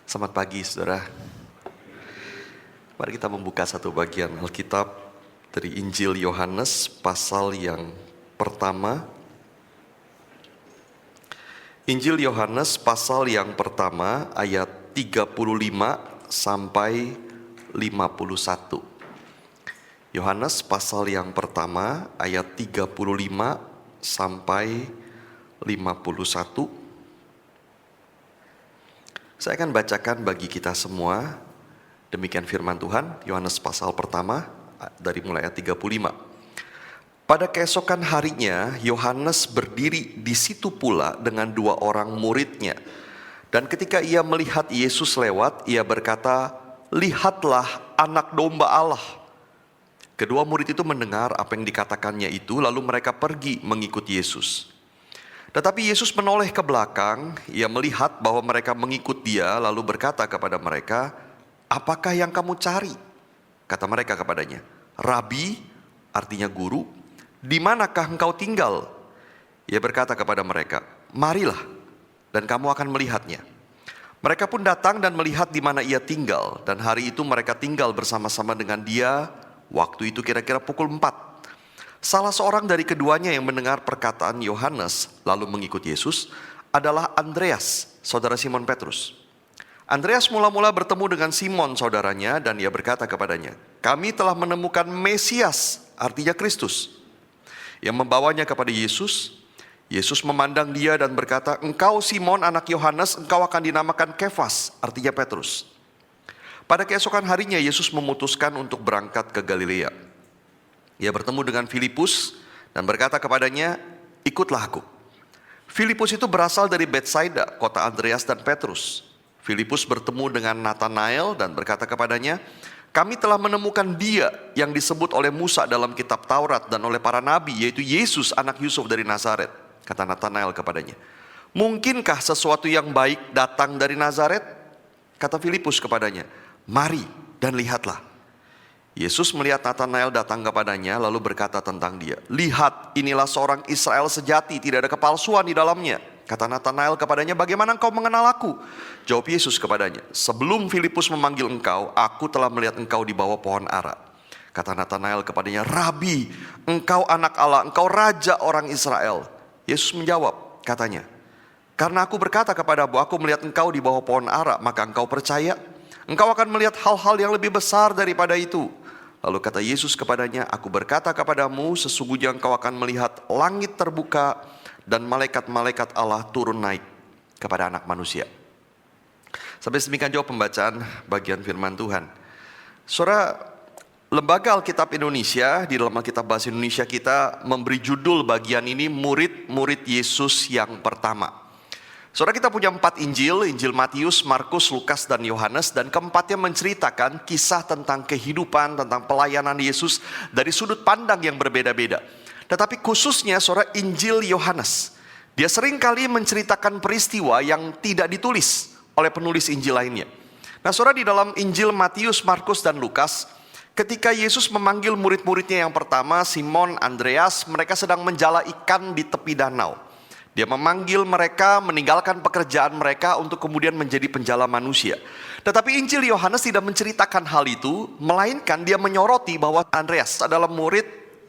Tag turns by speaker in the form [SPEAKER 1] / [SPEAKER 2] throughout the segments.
[SPEAKER 1] Selamat pagi, saudara. Mari kita membuka satu bagian Alkitab dari Injil Yohanes pasal yang pertama. Injil Yohanes pasal yang pertama ayat 35 sampai 51. Yohanes pasal yang pertama ayat 35 sampai 51. Saya akan bacakan bagi kita semua. Demikian firman Tuhan, Yohanes pasal pertama dari mulai ayat 35. Pada keesokan harinya, Yohanes berdiri di situ pula dengan dua orang muridnya. Dan ketika ia melihat Yesus lewat, ia berkata, "Lihatlah anak domba Allah." Kedua murid itu mendengar apa yang dikatakannya itu, lalu mereka pergi mengikut Yesus. Tetapi Yesus menoleh ke belakang, ia melihat bahwa mereka mengikut dia, lalu berkata kepada mereka, "Apakah yang kamu cari?" Kata mereka kepadanya, "Rabi," artinya guru, "di manakah engkau tinggal?" Ia berkata kepada mereka, "Marilah, dan kamu akan melihatnya." Mereka pun datang dan melihat di mana ia tinggal, dan hari itu mereka tinggal bersama-sama dengan dia. Waktu itu kira-kira pukul 4. Salah seorang dari keduanya yang mendengar perkataan Yohanes lalu mengikut Yesus adalah Andreas, saudara Simon Petrus. Andreas mula-mula bertemu dengan Simon saudaranya dan ia berkata kepadanya, "Kami telah menemukan Mesias," artinya Kristus. Yang membawanya kepada Yesus. Yesus memandang dia dan berkata, "Engkau Simon anak Yohanes, engkau akan dinamakan Kefas," artinya Petrus. Pada keesokan harinya Yesus memutuskan untuk berangkat ke Galilea. Ia bertemu dengan Filipus dan berkata kepadanya, "Ikutlah aku." Filipus itu berasal dari Betsaida, kota Andreas dan Petrus. Filipus bertemu dengan Nathanael dan berkata kepadanya, "Kami telah menemukan dia yang disebut oleh Musa dalam kitab Taurat dan oleh para nabi, yaitu Yesus anak Yusuf dari Nazaret." Kata Nathanael kepadanya, "Mungkinkah sesuatu yang baik datang dari Nazaret?" Kata Filipus kepadanya, "Mari dan lihatlah." Yesus melihat Nathanael datang kepadanya lalu berkata tentang dia, "Lihat, inilah seorang Israel sejati, tidak ada kepalsuan di dalamnya." Kata Nathanael kepadanya, "Bagaimana engkau mengenal aku?" Jawab Yesus kepadanya, "Sebelum Filipus memanggil engkau, aku telah melihat engkau di bawah pohon ara." Kata Nathanael kepadanya, "Rabi, engkau anak Allah, engkau raja orang Israel." Yesus menjawab, katanya, "Karena aku berkata kepadamu, aku melihat engkau di bawah pohon ara, maka engkau percaya? Engkau akan melihat hal-hal yang lebih besar daripada itu." Lalu kata Yesus kepadanya, "Aku berkata kepadamu, sesungguhnya engkau akan melihat langit terbuka dan malaikat-malaikat Allah turun naik kepada anak manusia." Sampai demikian jauh pembacaan bagian firman Tuhan. Saudara, Lembaga Alkitab Indonesia, di dalam Alkitab Bahasa Indonesia kita memberi judul bagian ini, Murid-murid Yesus yang pertama. Saudara, kita punya 4 Injil, Injil Matius, Markus, Lukas, dan Yohanes. Dan keempatnya menceritakan kisah tentang kehidupan, tentang pelayanan Yesus dari sudut pandang yang berbeda-beda. Tetapi khususnya saudara, Injil Yohanes, dia seringkali menceritakan peristiwa yang tidak ditulis oleh penulis Injil lainnya. Nah saudara, di dalam Injil Matius, Markus, dan Lukas, ketika Yesus memanggil murid-muridnya yang pertama, Simon, Andreas, mereka sedang menjala ikan di tepi danau. Dia memanggil mereka meninggalkan pekerjaan mereka untuk kemudian menjadi penjala manusia. Tetapi Injil Yohanes tidak menceritakan hal itu, melainkan dia menyoroti bahwa Andreas adalah murid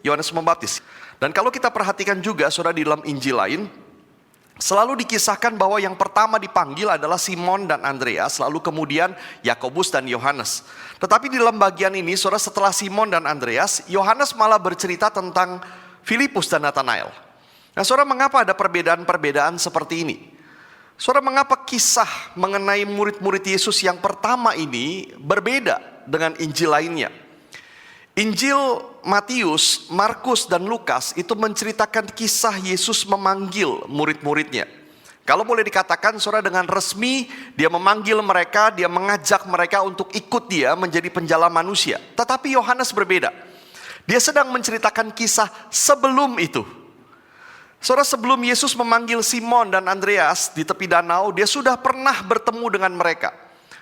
[SPEAKER 1] Yohanes Pembaptis. Dan kalau kita perhatikan juga saudara, di dalam Injil lain selalu dikisahkan bahwa yang pertama dipanggil adalah Simon dan Andreas, lalu kemudian Yakobus dan Yohanes. Tetapi di dalam bagian ini saudara, setelah Simon dan Andreas, Yohanes malah bercerita tentang Filipus dan Nathanael. Nah saudara, mengapa ada perbedaan-perbedaan seperti ini? Saudara, mengapa kisah mengenai murid-murid Yesus yang pertama ini berbeda dengan Injil lainnya? Injil Matius, Markus, dan Lukas itu menceritakan kisah Yesus memanggil murid-muridnya. Kalau boleh dikatakan saudara, dengan resmi dia memanggil mereka, dia mengajak mereka untuk ikut dia menjadi penjala manusia. Tetapi Yohanes berbeda. Dia sedang menceritakan kisah sebelum itu. Saudara, sebelum Yesus memanggil Simon dan Andreas di tepi danau, dia sudah pernah bertemu dengan mereka.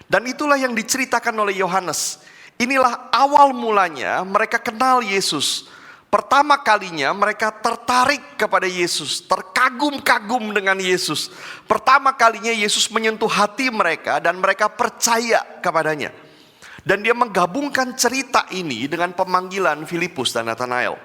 [SPEAKER 1] Dan itulah yang diceritakan oleh Yohanes. Inilah awal mulanya mereka kenal Yesus. Pertama kalinya mereka tertarik kepada Yesus, terkagum-kagum dengan Yesus. Pertama kalinya Yesus menyentuh hati mereka dan mereka percaya kepadanya. Dan dia menggabungkan cerita ini dengan pemanggilan Filipus dan Nathanael.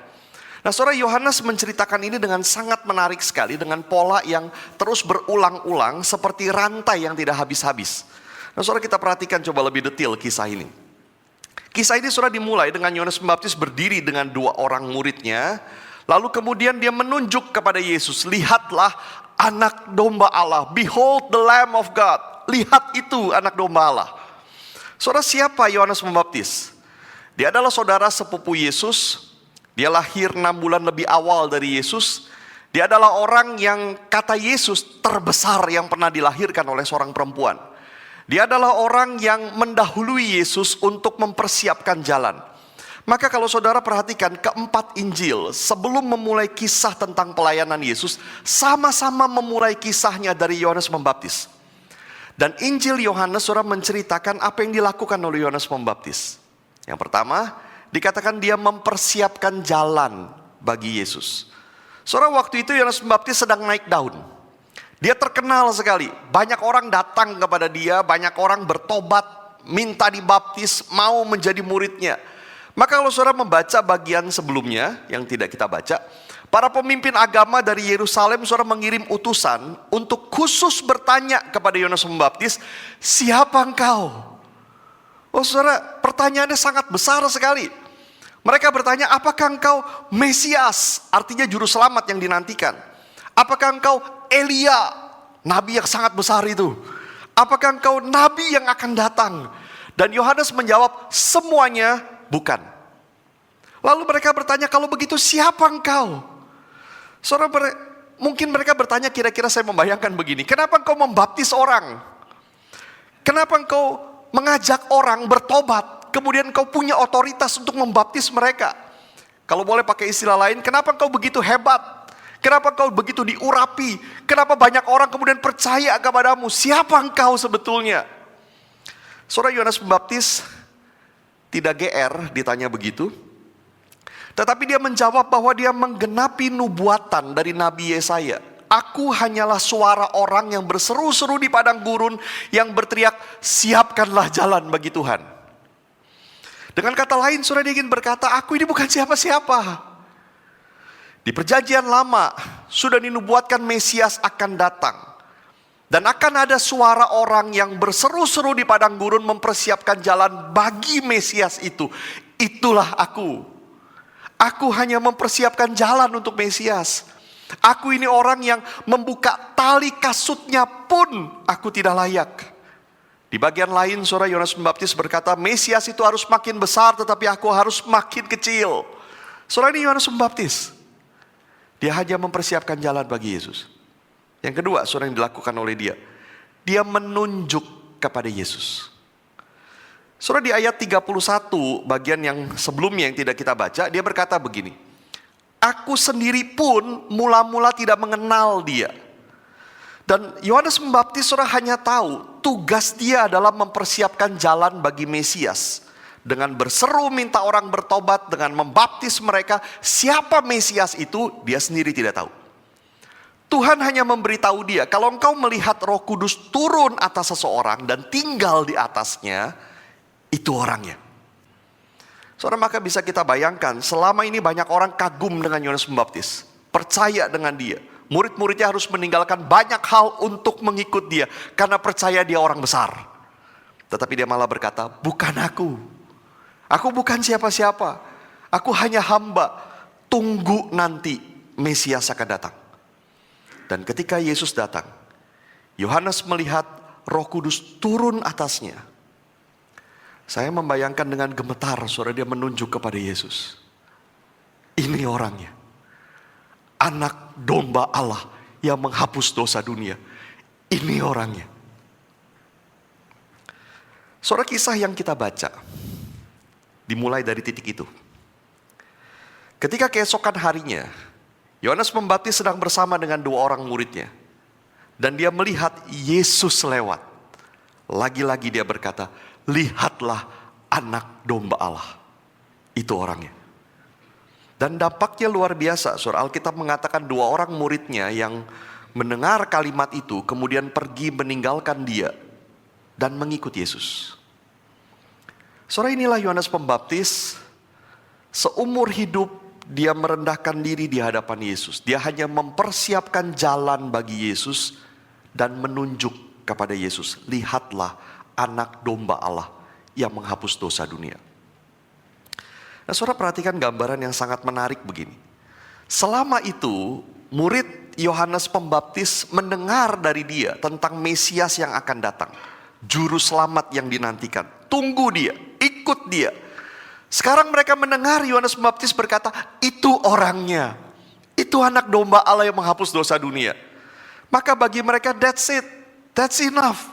[SPEAKER 1] Nah, saudara, Yohanes menceritakan ini dengan sangat menarik sekali, dengan pola yang terus berulang-ulang seperti rantai yang tidak habis-habis. Nah, saudara, kita perhatikan coba lebih detail kisah ini. Kisah ini sudah dimulai dengan Yohanes Pembaptis berdiri dengan 2 orang muridnya. Lalu kemudian dia menunjuk kepada Yesus. Lihatlah anak domba Allah. Behold the Lamb of God. Lihat itu anak domba Allah. Saudara, siapa Yohanes Pembaptis? Dia adalah saudara sepupu Yesus. Dia lahir 6 bulan lebih awal dari Yesus. Dia adalah orang yang kata Yesus terbesar yang pernah dilahirkan oleh seorang perempuan. Dia adalah orang yang mendahului Yesus untuk mempersiapkan jalan. Maka kalau saudara perhatikan keempat Injil sebelum memulai kisah tentang pelayanan Yesus, sama-sama memulai kisahnya dari Yohanes Pembaptis. Dan Injil Yohanes saudara menceritakan apa yang dilakukan oleh Yohanes Pembaptis. Yang pertama, dikatakan dia mempersiapkan jalan bagi Yesus. Saudara, waktu itu Yohanes Pembaptis sedang naik daun. Dia terkenal sekali. Banyak orang datang kepada dia, banyak orang bertobat, minta dibaptis, mau menjadi muridnya. Maka kalau saudara membaca bagian sebelumnya yang tidak kita baca, para pemimpin agama dari Yerusalem saudara mengirim utusan untuk khusus bertanya kepada Yohanes Pembaptis, siapa engkau? Oh saudara, pertanyaannya sangat besar sekali. Mereka bertanya, apakah engkau Mesias? Artinya juru selamat yang dinantikan. Apakah engkau Elia, nabi yang sangat besar itu? Apakah engkau nabi yang akan datang? Dan Yohanes menjawab, semuanya bukan. Lalu mereka bertanya, kalau begitu siapa engkau? Saudara, mungkin mereka bertanya, kira-kira saya membayangkan begini, kenapa engkau membaptis orang? Kenapa engkau mengajak orang bertobat, kemudian engkau punya otoritas untuk membaptis mereka? Kalau boleh pakai istilah lain, kenapa engkau begitu hebat? Kenapa engkau begitu diurapi? Kenapa banyak orang kemudian percaya kepadamu? Siapa engkau sebetulnya? Saudara, Yohanes Pembaptis tidak GR ditanya begitu. Tetapi dia menjawab bahwa dia menggenapi nubuatan dari Nabi Yesaya. Aku hanyalah suara orang yang berseru-seru di padang gurun, yang berteriak, siapkanlah jalan bagi Tuhan. Dengan kata lain, saudara, dia ingin berkata, aku ini bukan siapa-siapa. Di perjanjian lama sudah dinubuatkan Mesias akan datang. Dan akan ada suara orang yang berseru-seru di padang gurun mempersiapkan jalan bagi Mesias itu. Itulah aku. Aku hanya mempersiapkan jalan untuk Mesias. Aku ini orang yang membuka tali kasutnya pun aku tidak layak. Di bagian lain saudara, Yohanes Pembaptis berkata, Mesias itu harus makin besar tetapi aku harus makin kecil. Saudara, ini Yohanes Pembaptis. Dia hanya mempersiapkan jalan bagi Yesus. Yang kedua, saudara, yang dilakukan oleh dia, dia menunjuk kepada Yesus. Saudara, di ayat 31 bagian yang sebelumnya yang tidak kita baca, dia berkata begini, aku sendiri pun mula-mula tidak mengenal dia. Dan Yohanes Pembaptis saudara hanya tahu tugas dia adalah mempersiapkan jalan bagi Mesias. Dengan berseru minta orang bertobat, dengan membaptis mereka. Siapa Mesias itu dia sendiri tidak tahu. Tuhan hanya memberitahu dia, kalau engkau melihat Roh Kudus turun atas seseorang dan tinggal di atasnya, itu orangnya. Saudara, maka bisa kita bayangkan, selama ini banyak orang kagum dengan Yohanes Pembaptis, percaya dengan dia. Murid-muridnya harus meninggalkan banyak hal untuk mengikut dia, karena percaya dia orang besar. Tetapi dia malah berkata, bukan aku. Aku bukan siapa-siapa. Aku hanya hamba. Tunggu nanti Mesias akan datang. Dan ketika Yesus datang, Yohanes melihat Roh Kudus turun atasnya. Saya membayangkan dengan gemetar, saudara, dia menunjuk kepada Yesus. Ini orangnya. Anak domba Allah yang menghapus dosa dunia. Ini orangnya. Saudara, kisah yang kita baca dimulai dari titik itu. Ketika keesokan harinya, Yohanes Pembaptis sedang bersama dengan 2 orang muridnya. Dan dia melihat Yesus lewat. Lagi-lagi dia berkata, lihatlah anak domba Allah. Itu orangnya. Dan dampaknya luar biasa. Surah Alkitab mengatakan 2 orang muridnya yang mendengar kalimat itu kemudian pergi meninggalkan dia dan mengikut Yesus. Saudara, inilah Yohanes Pembaptis. Seumur hidup dia merendahkan diri di hadapan Yesus. Dia hanya mempersiapkan jalan bagi Yesus dan menunjuk kepada Yesus. Lihatlah anak domba Allah yang menghapus dosa dunia. Nah, saudara perhatikan gambaran yang sangat menarik begini. Selama itu murid Yohanes Pembaptis mendengar dari dia tentang Mesias yang akan datang. Juru selamat yang dinantikan. Tunggu dia, ikut dia. Sekarang mereka mendengar Yohanes Pembaptis berkata, itu orangnya. Itu anak domba Allah yang menghapus dosa dunia. Maka bagi mereka that's it. That's enough.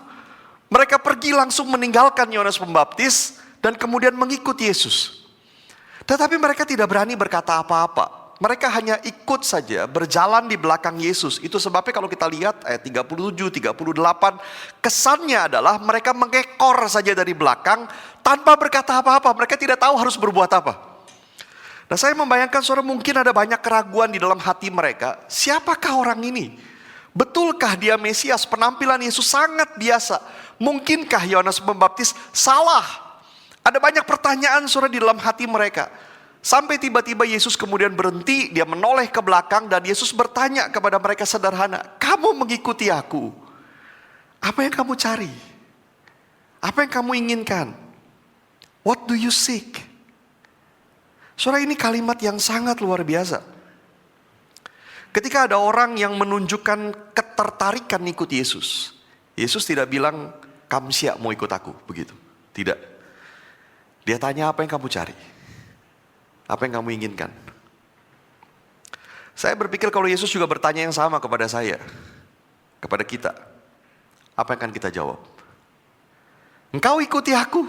[SPEAKER 1] Mereka pergi langsung meninggalkan Yohanes Pembaptis dan kemudian mengikut Yesus. Tetapi mereka tidak berani berkata apa-apa. Mereka hanya ikut saja, berjalan di belakang Yesus. Itu sebabnya kalau kita lihat ayat 37, 38, kesannya adalah mereka mengekor saja dari belakang tanpa berkata apa-apa. Mereka tidak tahu harus berbuat apa. Nah, saya membayangkan saudara, mungkin ada banyak keraguan di dalam hati mereka. Siapakah orang ini? Betulkah dia Mesias? Penampilan Yesus sangat biasa. Mungkinkah Yohanes Pembaptis salah? Ada banyak pertanyaan saudara di dalam hati mereka. Sampai tiba-tiba Yesus kemudian berhenti, dia menoleh ke belakang dan Yesus bertanya kepada mereka sederhana, kamu mengikuti aku, apa yang kamu cari? Apa yang kamu inginkan? What do you seek? Saudara, ini kalimat yang sangat luar biasa. Ketika ada orang yang menunjukkan ketertarikan ikut Yesus, Yesus tidak bilang, kamu siap mau ikut aku, begitu. Tidak. Dia tanya, apa yang kamu cari? Apa yang kamu inginkan? Saya berpikir kalau Yesus juga bertanya yang sama kepada saya, kepada kita, apa yang akan kita jawab? Engkau ikuti aku.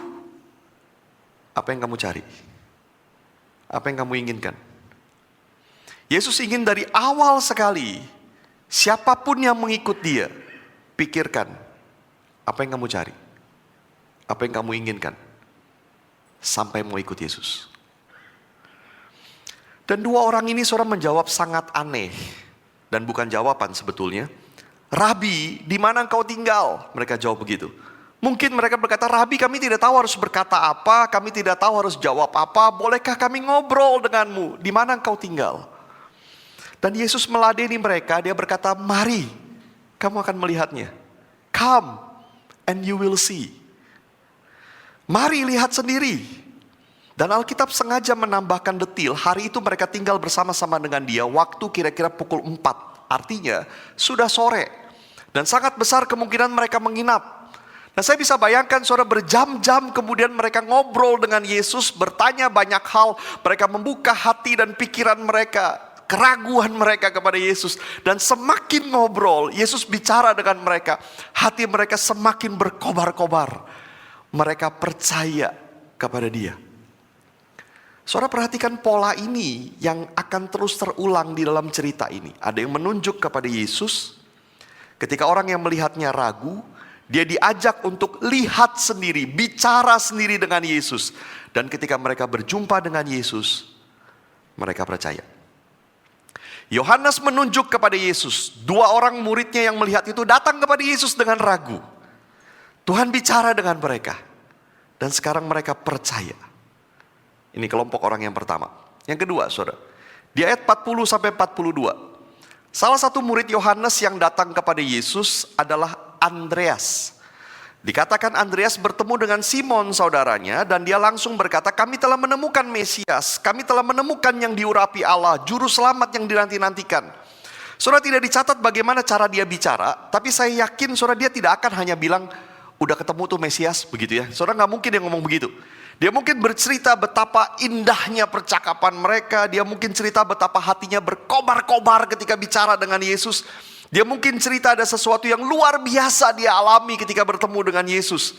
[SPEAKER 1] Apa yang kamu cari? Apa yang kamu inginkan? Yesus ingin dari awal sekali, siapapun yang mengikut dia, pikirkan, apa yang kamu cari? Apa yang kamu inginkan? Sampai mau ikut Yesus. Dan 2 orang ini saudara menjawab sangat aneh. Dan bukan jawaban sebetulnya. Rabi, di mana engkau tinggal? Mereka jawab begitu. Mungkin mereka berkata, Rabi, kami tidak tahu harus berkata apa, kami tidak tahu harus jawab apa, bolehkah kami ngobrol denganmu? Di mana engkau tinggal? Dan Yesus meladeni mereka, dia berkata, mari, kamu akan melihatnya. Come and you will see. Mari lihat sendiri. Dan Alkitab sengaja menambahkan detil, hari itu mereka tinggal bersama-sama dengan dia, waktu kira-kira pukul 4. Artinya, sudah sore. Dan sangat besar kemungkinan mereka menginap. Nah, saya bisa bayangkan saudara, berjam-jam kemudian mereka ngobrol dengan Yesus, bertanya banyak hal, mereka membuka hati dan pikiran mereka, keraguan mereka kepada Yesus. Dan semakin ngobrol, Yesus bicara dengan mereka, hati mereka semakin berkobar-kobar. Mereka percaya kepada dia. Saudara perhatikan pola ini yang akan terus terulang di dalam cerita ini. Ada yang menunjuk kepada Yesus. Ketika orang yang melihatnya ragu, dia diajak untuk lihat sendiri, bicara sendiri dengan Yesus. Dan ketika mereka berjumpa dengan Yesus, mereka percaya. Yohanes menunjuk kepada Yesus. 2 orang muridnya yang melihat itu datang kepada Yesus dengan ragu. Tuhan bicara dengan mereka. Dan sekarang mereka percaya. Ini kelompok orang yang pertama. Yang kedua, saudara, di ayat 40 sampai 42. Salah satu murid Yohanes yang datang kepada Yesus adalah Andreas. Dikatakan Andreas bertemu dengan Simon saudaranya dan dia langsung berkata, kami telah menemukan Mesias, kami telah menemukan yang diurapi Allah, juru selamat yang dinanti-nantikan. Saudara, tidak dicatat bagaimana cara dia bicara, tapi saya yakin saudara dia tidak akan hanya bilang, udah ketemu tuh Mesias, begitu ya. Saudara gak mungkin dia ngomong begitu. Dia mungkin bercerita betapa indahnya percakapan mereka. Dia mungkin cerita betapa hatinya berkobar-kobar ketika bicara dengan Yesus. Dia mungkin cerita ada sesuatu yang luar biasa dia alami ketika bertemu dengan Yesus.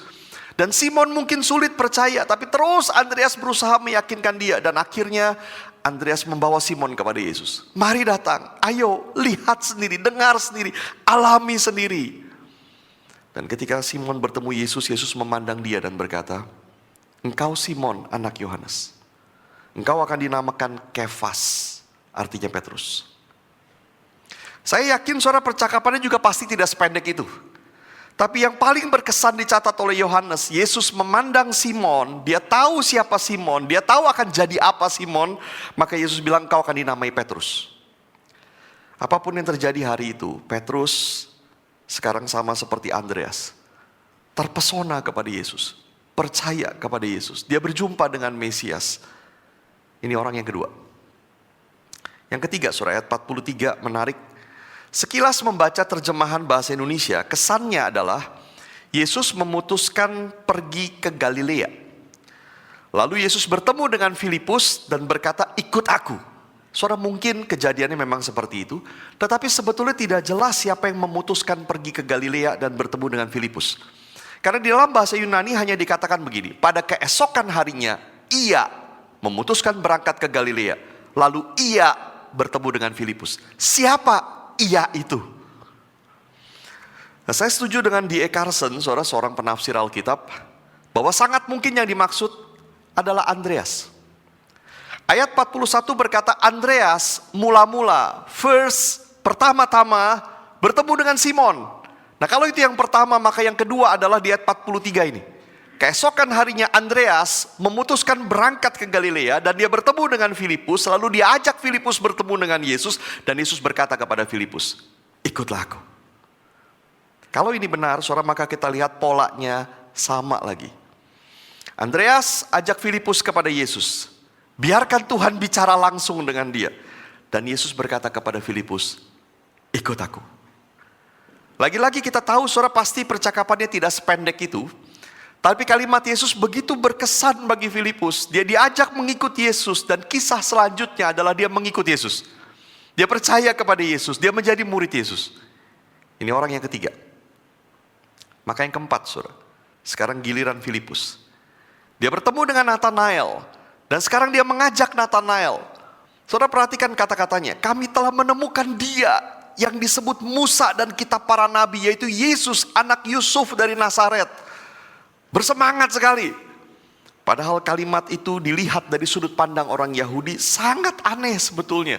[SPEAKER 1] Dan Simon mungkin sulit percaya, tapi terus Andreas berusaha meyakinkan dia. Dan akhirnya Andreas membawa Simon kepada Yesus. Mari datang, ayo lihat sendiri, dengar sendiri, alami sendiri. Dan ketika Simon bertemu Yesus, Yesus memandang dia dan berkata, engkau Simon anak Yohanes. engkau akan dinamakan Kefas, artinya Petrus. Saya yakin saudara percakapannya juga pasti tidak sependek itu. Tapi yang paling berkesan dicatat oleh Yohanes, Yesus memandang Simon, dia tahu siapa Simon, dia tahu akan jadi apa Simon, maka Yesus bilang kau akan dinamai Petrus. Apapun yang terjadi hari itu, Petrus sekarang sama seperti Andreas, terpesona kepada Yesus, percaya kepada Yesus, dia berjumpa dengan Mesias. Ini orang yang kedua. Yang ketiga, surah ayat 43 menarik. Sekilas membaca terjemahan bahasa Indonesia, kesannya adalah Yesus memutuskan pergi ke Galilea. Lalu Yesus bertemu dengan Filipus dan berkata, ikut aku. Saudara, mungkin kejadiannya memang seperti itu, tetapi sebetulnya tidak jelas siapa yang memutuskan pergi ke Galilea dan bertemu dengan Filipus. Karena di dalam bahasa Yunani hanya dikatakan begini, pada keesokan harinya ia memutuskan berangkat ke Galilea, lalu ia bertemu dengan Filipus. Siapa ia itu? Nah, saya setuju dengan D.A. Carson, seorang penafsir Alkitab, bahwa sangat mungkin yang dimaksud adalah Andreas. Ayat 41 berkata Andreas mula-mula, pertama-tama bertemu dengan Simon. Nah, kalau itu yang pertama, maka yang kedua adalah di ayat 43 ini. Keesokan harinya Andreas memutuskan berangkat ke Galilea dan dia bertemu dengan Filipus, lalu dia ajak Filipus bertemu dengan Yesus dan Yesus berkata kepada Filipus, ikutlah aku. Kalau ini benar, saudara, maka kita lihat polanya sama lagi. Andreas ajak Filipus kepada Yesus, biarkan Tuhan bicara langsung dengan dia. Dan Yesus berkata kepada Filipus, ikut aku. Lagi-lagi kita tahu, saudara, pasti percakapannya tidak sependek itu. Tapi kalimat Yesus begitu berkesan bagi Filipus. Dia diajak mengikut Yesus dan kisah selanjutnya adalah dia mengikut Yesus. Dia percaya kepada Yesus, dia menjadi murid Yesus. Ini orang yang ketiga. Maka yang keempat, saudara, sekarang giliran Filipus. Dia bertemu dengan Nathanael dan sekarang dia mengajak Nathanael. Saudara, perhatikan kata-katanya, kami telah menemukan dia yang disebut Musa dan kitab para nabi, yaitu Yesus anak Yusuf dari Nazaret. Bersemangat sekali. Padahal kalimat itu dilihat dari sudut pandang orang Yahudi sangat aneh sebetulnya.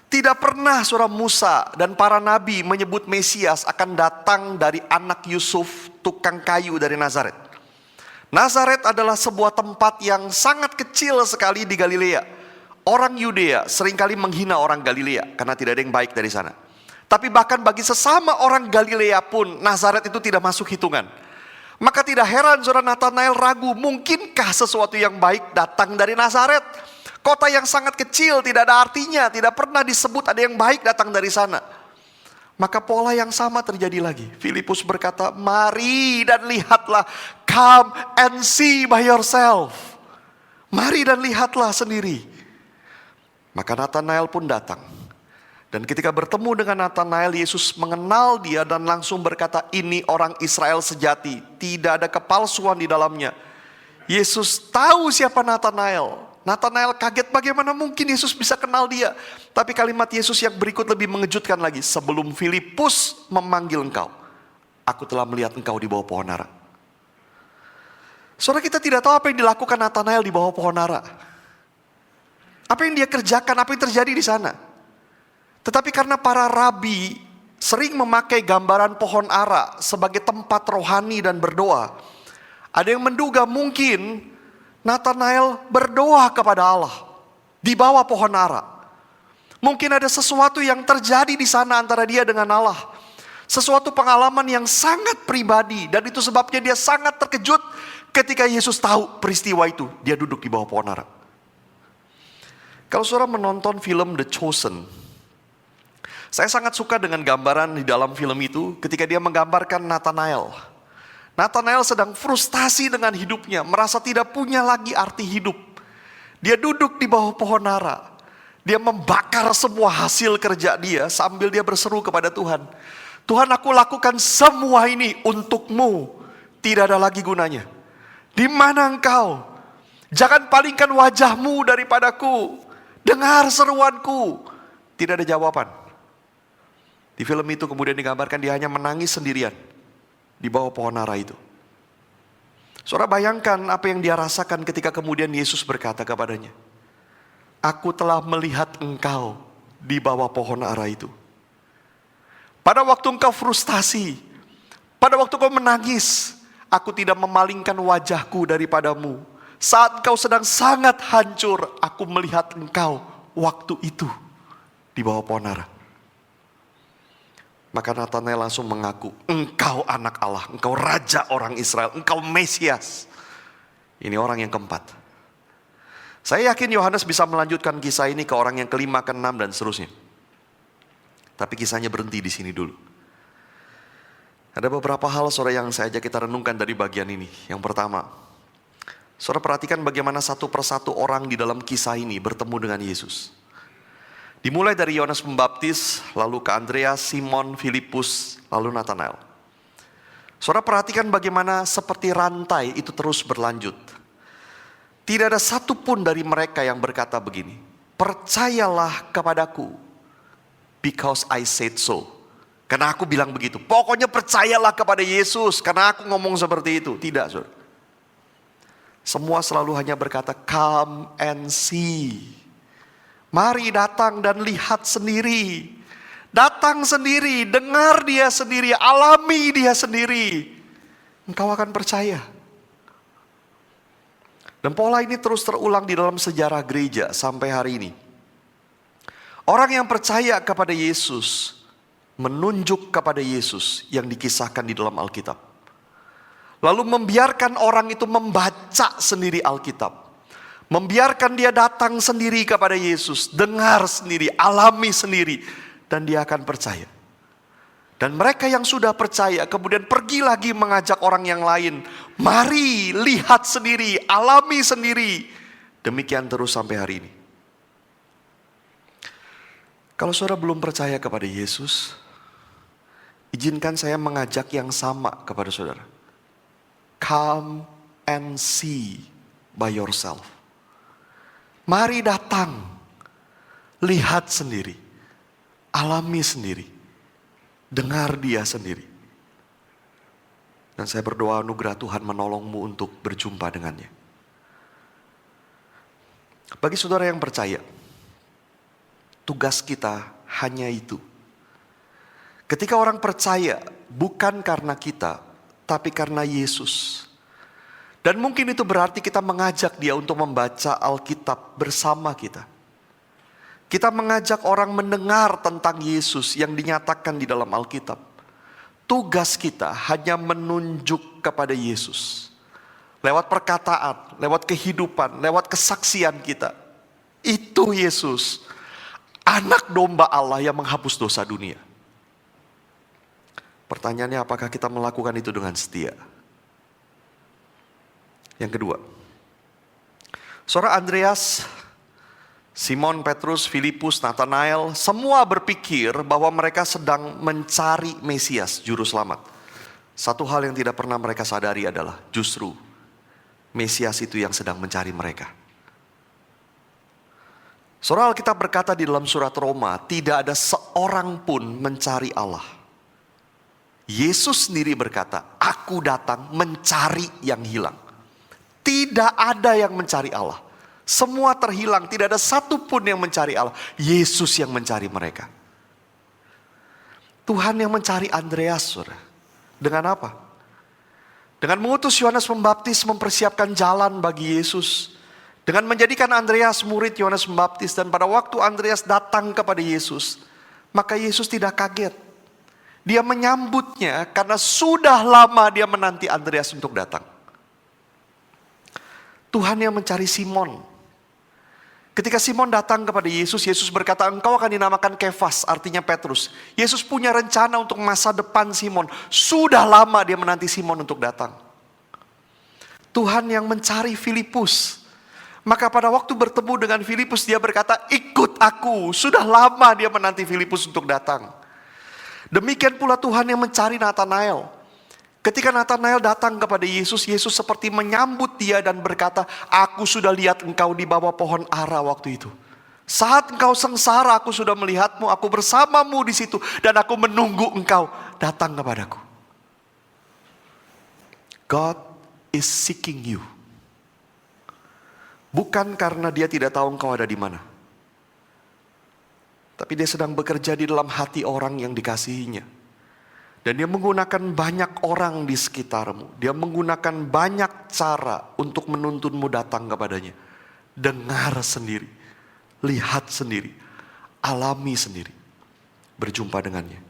[SPEAKER 1] Tidak pernah saudara Musa dan para nabi menyebut Mesias akan datang dari anak Yusuf, tukang kayu dari Nazaret. Nazaret adalah sebuah tempat yang sangat kecil sekali di Galilea. Orang Yudea seringkali menghina orang Galilea karena tidak ada yang baik dari sana. Tapi bahkan bagi sesama orang Galilea pun Nazaret itu tidak masuk hitungan. Maka tidak heran saudara Nathanael ragu, mungkinkah sesuatu yang baik datang dari Nazaret? Kota yang sangat kecil, tidak ada artinya, tidak pernah disebut ada yang baik datang dari sana. Maka pola yang sama terjadi lagi. Filipus berkata, mari dan lihatlah, come and see by yourself. Mari dan lihatlah sendiri. Maka Nathanael pun datang. Dan ketika bertemu dengan Nathanael, Yesus mengenal dia dan langsung berkata, ini orang Israel sejati, tidak ada kepalsuan di dalamnya. Yesus tahu siapa Nathanael. Nathanael kaget, bagaimana mungkin Yesus bisa kenal dia. Tapi kalimat Yesus yang berikut lebih mengejutkan lagi. Sebelum Filipus memanggil engkau, aku telah melihat engkau di bawah pohon ara. Saudara, kita tidak tahu apa yang dilakukan Nathanael di bawah pohon ara. Apa yang dia kerjakan, apa yang terjadi di sana. Tetapi karena para rabi sering memakai gambaran pohon ara sebagai tempat rohani dan berdoa, ada yang menduga mungkin Nathanael berdoa kepada Allah di bawah pohon ara. Mungkin ada sesuatu yang terjadi di sana antara dia dengan Allah. Sesuatu pengalaman yang sangat pribadi, dan itu sebabnya dia sangat terkejut ketika Yesus tahu peristiwa itu. Dia duduk di bawah pohon ara. Kalau saudara menonton film The Chosen, saya sangat suka dengan gambaran di dalam film itu ketika dia menggambarkan Nathanael. Nathanael sedang frustasi dengan hidupnya, merasa tidak punya lagi arti hidup. Dia duduk di bawah pohon ara. Dia membakar semua hasil kerja dia sambil dia berseru kepada Tuhan. Tuhan, aku lakukan semua ini untukmu. Tidak ada lagi gunanya. Di mana engkau? Jangan palingkan wajahmu daripadaku. Dengar seruanku. Tidak ada jawaban. Di film itu kemudian digambarkan dia hanya menangis sendirian di bawah pohon ara itu. Saudara bayangkan apa yang dia rasakan ketika kemudian Yesus berkata kepadanya, "Aku telah melihat engkau di bawah pohon ara itu." Pada waktu engkau frustasi, pada waktu kau menangis, aku tidak memalingkan wajahku daripadamu. Saat engkau sedang sangat hancur, aku melihat engkau waktu itu di bawah pohon ara. Maka Natanael langsung mengaku, "Engkau anak Allah, engkau raja orang Israel, engkau Mesias." Ini orang yang keempat. Saya yakin Yohanes bisa melanjutkan kisah ini ke orang yang kelima, keenam, dan seterusnya. Tapi kisahnya berhenti di sini dulu. Ada beberapa hal saudara yang saya ajak kita renungkan dari bagian ini. Yang pertama, saudara perhatikan bagaimana satu persatu orang di dalam kisah ini bertemu dengan Yesus. Dimulai dari Yohanes Pembaptis, lalu ke Andreas, Simon, Filipus, lalu Natanael. Saudara perhatikan bagaimana seperti rantai itu terus berlanjut. Tidak ada satupun dari mereka yang berkata begini, "Percayalah kepadaku, because I said so." Karena aku bilang begitu. Pokoknya percayalah kepada Yesus, karena aku ngomong seperti itu. Tidak, saudara. Semua selalu hanya berkata, "Come and see." Mari datang dan lihat sendiri. Datang sendiri, dengar dia sendiri, alami dia sendiri. Engkau akan percaya. Dan pola ini terus terulang di dalam sejarah gereja sampai hari ini. Orang yang percaya kepada Yesus, menunjuk kepada Yesus yang dikisahkan di dalam Alkitab. Lalu membiarkan orang itu membaca sendiri Alkitab. Membiarkan dia datang sendiri kepada Yesus, dengar sendiri, alami sendiri, dan dia akan percaya. Dan mereka yang sudah percaya kemudian pergi lagi mengajak orang yang lain, "Mari lihat sendiri, alami sendiri." Demikian terus sampai hari ini. Kalau saudara belum percaya kepada Yesus, izinkan saya mengajak yang sama kepada saudara. Come and see by yourself. Mari datang, lihat sendiri, alami sendiri, dengar dia sendiri. Dan saya berdoa anugerah Tuhan menolongmu untuk berjumpa dengannya. Bagi saudara yang percaya, tugas kita hanya itu. Ketika orang percaya, bukan karena kita, tapi karena Yesus. Dan mungkin itu berarti kita mengajak dia untuk membaca Alkitab bersama kita. Kita mengajak orang mendengar tentang Yesus yang dinyatakan di dalam Alkitab. Tugas kita hanya menunjuk kepada Yesus. Lewat perkataan, lewat kehidupan, lewat kesaksian kita. Itu Yesus, anak domba Allah yang menghapus dosa dunia. Pertanyaannya, apakah kita melakukan itu dengan setia? Yang kedua, saudara Andreas, Simon, Petrus, Filipus, Natanael, semua berpikir bahwa mereka sedang mencari Mesias, Juru Selamat. Satu hal yang tidak pernah mereka sadari adalah justru Mesias itu yang sedang mencari mereka. Saudara, Alkitab berkata di dalam surat Roma, tidak ada seorang pun mencari Allah. Yesus sendiri berkata, "Aku datang mencari yang hilang." Tidak ada yang mencari Allah. Semua terhilang, tidak ada satupun yang mencari Allah. Yesus yang mencari mereka. Tuhan yang mencari Andreas, saudara. Dengan apa? Dengan mengutus Yohanes Pembaptis mempersiapkan jalan bagi Yesus. Dengan menjadikan Andreas murid Yohanes Pembaptis. Dan pada waktu Andreas datang kepada Yesus, maka Yesus tidak kaget. Dia menyambutnya karena sudah lama dia menanti Andreas untuk datang. Tuhan yang mencari Simon. Ketika Simon datang kepada Yesus, Yesus berkata, "Engkau akan dinamakan Kefas," artinya Petrus. Yesus punya rencana untuk masa depan Simon. Sudah lama dia menanti Simon untuk datang. Tuhan yang mencari Filipus. Maka pada waktu bertemu dengan Filipus, dia berkata, "Ikut aku." Sudah lama dia menanti Filipus untuk datang. Demikian pula Tuhan yang mencari Natanael. Ketika Natanael datang kepada Yesus, Yesus seperti menyambut dia dan berkata, "Aku sudah lihat engkau di bawah pohon ara waktu itu. Saat engkau sengsara, aku sudah melihatmu, aku bersamamu di situ, dan aku menunggu engkau datang kepadaku." God is seeking you. Bukan karena dia tidak tahu engkau ada di mana. Tapi dia sedang bekerja di dalam hati orang yang dikasihinya. Dan dia menggunakan banyak orang di sekitarmu. Dia menggunakan banyak cara untuk menuntunmu datang kepadanya. Dengar sendiri, lihat sendiri, alami sendiri, berjumpa dengannya.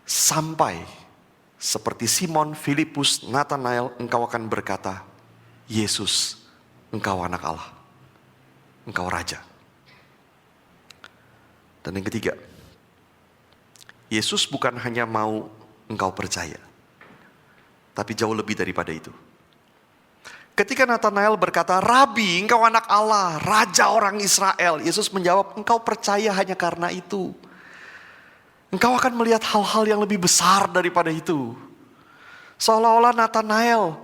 [SPEAKER 1] Sampai seperti Simon, Filipus, Nathanael, engkau akan berkata, Yesus, engkau anak Allah, engkau raja. Dan yang ketiga, Yesus bukan hanya mau engkau percaya, tapi jauh lebih daripada itu. Ketika Nathanael berkata, Rabi, engkau anak Allah, raja orang Israel. Yesus menjawab, engkau percaya hanya karena itu. Engkau akan melihat hal-hal yang lebih besar daripada itu. Seolah-olah Nathanael,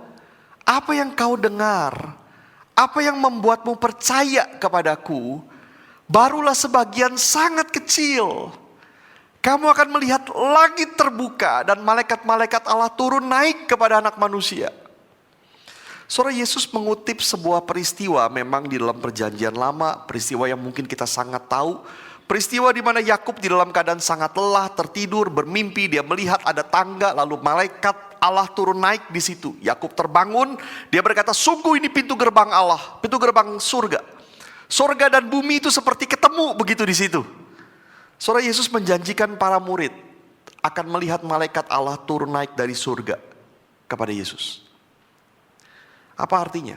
[SPEAKER 1] apa yang kau dengar, apa yang membuatmu percaya kepadaku, barulah sebagian sangat kecil. Kamu akan melihat langit terbuka dan malaikat-malaikat Allah turun naik kepada anak manusia. Saudara, Yesus mengutip sebuah peristiwa memang di dalam perjanjian lama, peristiwa yang mungkin kita sangat tahu. Peristiwa di mana Yakub di dalam keadaan sangat lelah, tertidur, bermimpi, dia melihat ada tangga, lalu malaikat Allah turun naik di situ. Yakub terbangun, dia berkata, sungguh ini pintu gerbang Allah, pintu gerbang surga. Surga dan bumi itu seperti ketemu begitu di situ. Saudara, Yesus menjanjikan para murid akan melihat malaikat Allah turun naik dari surga kepada Yesus. Apa artinya?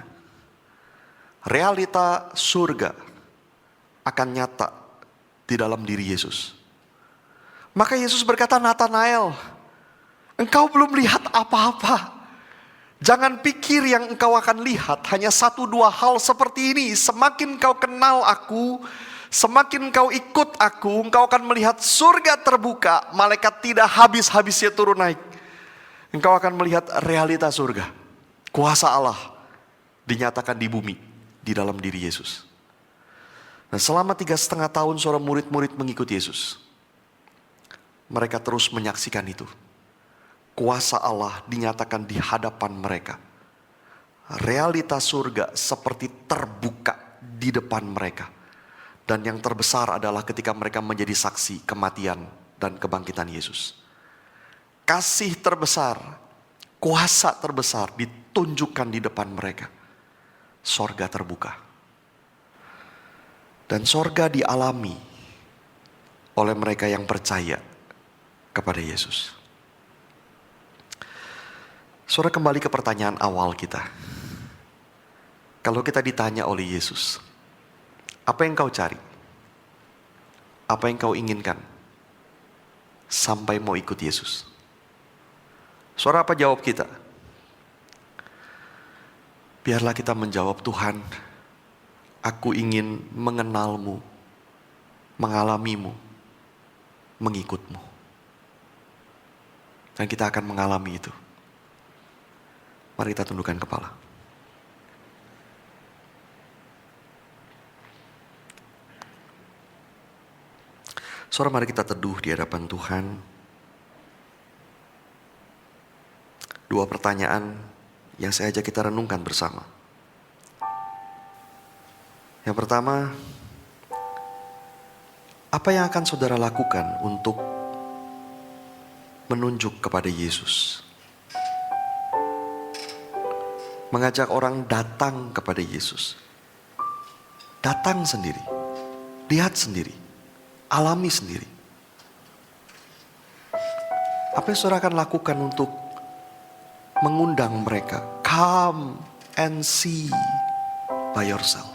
[SPEAKER 1] Realita surga akan nyata di dalam diri Yesus. Maka Yesus berkata, Nathanael, engkau belum lihat apa-apa. Jangan pikir yang engkau akan lihat hanya 1-2 hal seperti ini. Semakin kau kenal aku, semakin kau ikut aku, engkau akan melihat surga terbuka, malaikat tidak habis-habisnya turun naik. Engkau akan melihat realita surga. Kuasa Allah dinyatakan di bumi, di dalam diri Yesus. Nah, selama 3,5 tahun seorang murid-murid mengikut Yesus, mereka terus menyaksikan itu. Kuasa Allah dinyatakan di hadapan mereka. Realita surga seperti terbuka di depan mereka. Dan yang terbesar adalah ketika mereka menjadi saksi kematian dan kebangkitan Yesus. Kasih terbesar, kuasa terbesar ditunjukkan di depan mereka. Sorga terbuka. Dan sorga dialami oleh mereka yang percaya kepada Yesus. Saudara, kembali ke pertanyaan awal kita. Kalau kita ditanya oleh Yesus, apa yang kau cari? Apa yang kau inginkan? Sampai mau ikut Yesus. Saudara, apa jawab kita? Biarlah kita menjawab, Tuhan, aku ingin mengenalmu, mengalamimu, mengikutmu. Dan kita akan mengalami itu. Mari kita tundukkan kepala. Saudara, mari kita teduh di hadapan Tuhan. 2 pertanyaan yang saya ajak kita renungkan bersama. Yang pertama, apa yang akan saudara lakukan untuk menunjuk kepada Yesus? Mengajak orang datang kepada Yesus. Datang sendiri, lihat sendiri, alami sendiri. Apa yang saudara akan lakukan untuk mengundang mereka? Come and see by yourself.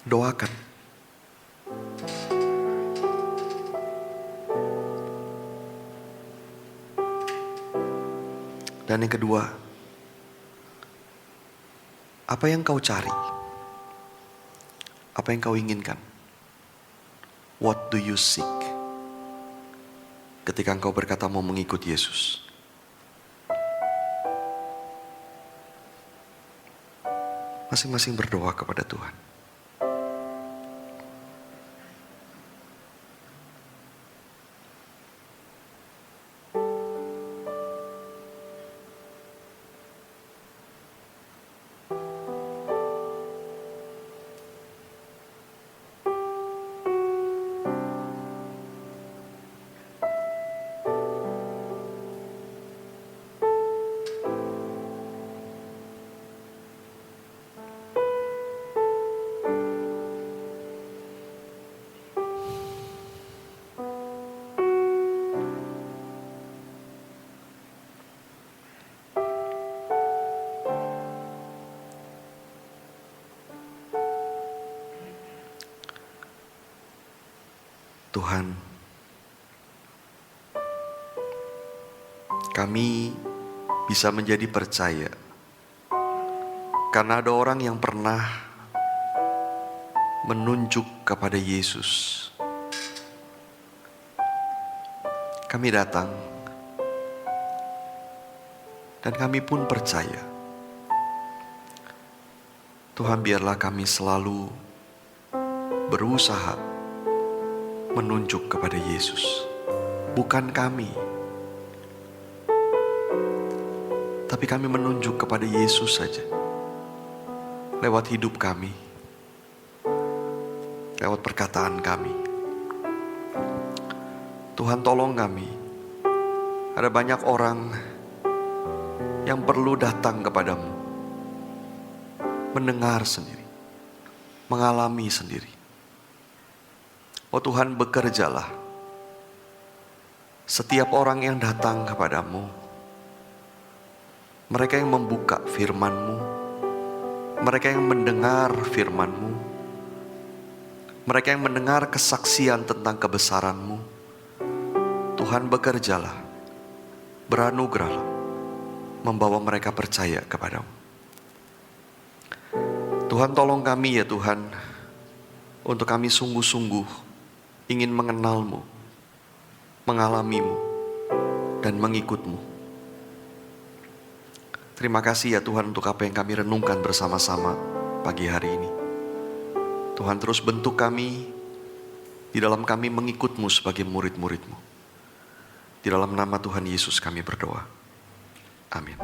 [SPEAKER 1] Doakan. Dan yang kedua, apa yang kau cari? Apa yang kau inginkan? What do you seek? Ketika engkau berkata mau mengikut Yesus. Masing-masing berdoa kepada Tuhan. Tuhan, kami bisa menjadi percaya karena ada orang yang pernah menunjuk kepada Yesus. Kami datang dan kami pun percaya. Tuhan, biarlah kami selalu berusaha menunjuk kepada Yesus. Bukan kami, tapi kami menunjuk kepada Yesus saja. Lewat hidup kami, lewat perkataan kami. Tuhan, tolong kami. Ada banyak orang yang perlu datang kepadamu, mendengar sendiri, mengalami sendiri. Oh Tuhan, bekerjalah. Setiap orang yang datang kepadamu, mereka yang membuka firman-Mu, mereka yang mendengar firman-Mu, mereka yang mendengar kesaksian tentang kebesaran-Mu, Tuhan, bekerjalah, beranugerahlah, membawa mereka percaya kepadamu. Tuhan, tolong kami ya Tuhan, untuk kami sungguh-sungguh ingin mengenal-Mu, mengalami-Mu, dan mengikut-Mu. Terima kasih ya Tuhan untuk apa yang kami renungkan bersama-sama pagi hari ini. Tuhan, terus bentuk kami, di dalam kami mengikut-Mu sebagai murid-murid-Mu. Di dalam nama Tuhan Yesus kami berdoa. Amin.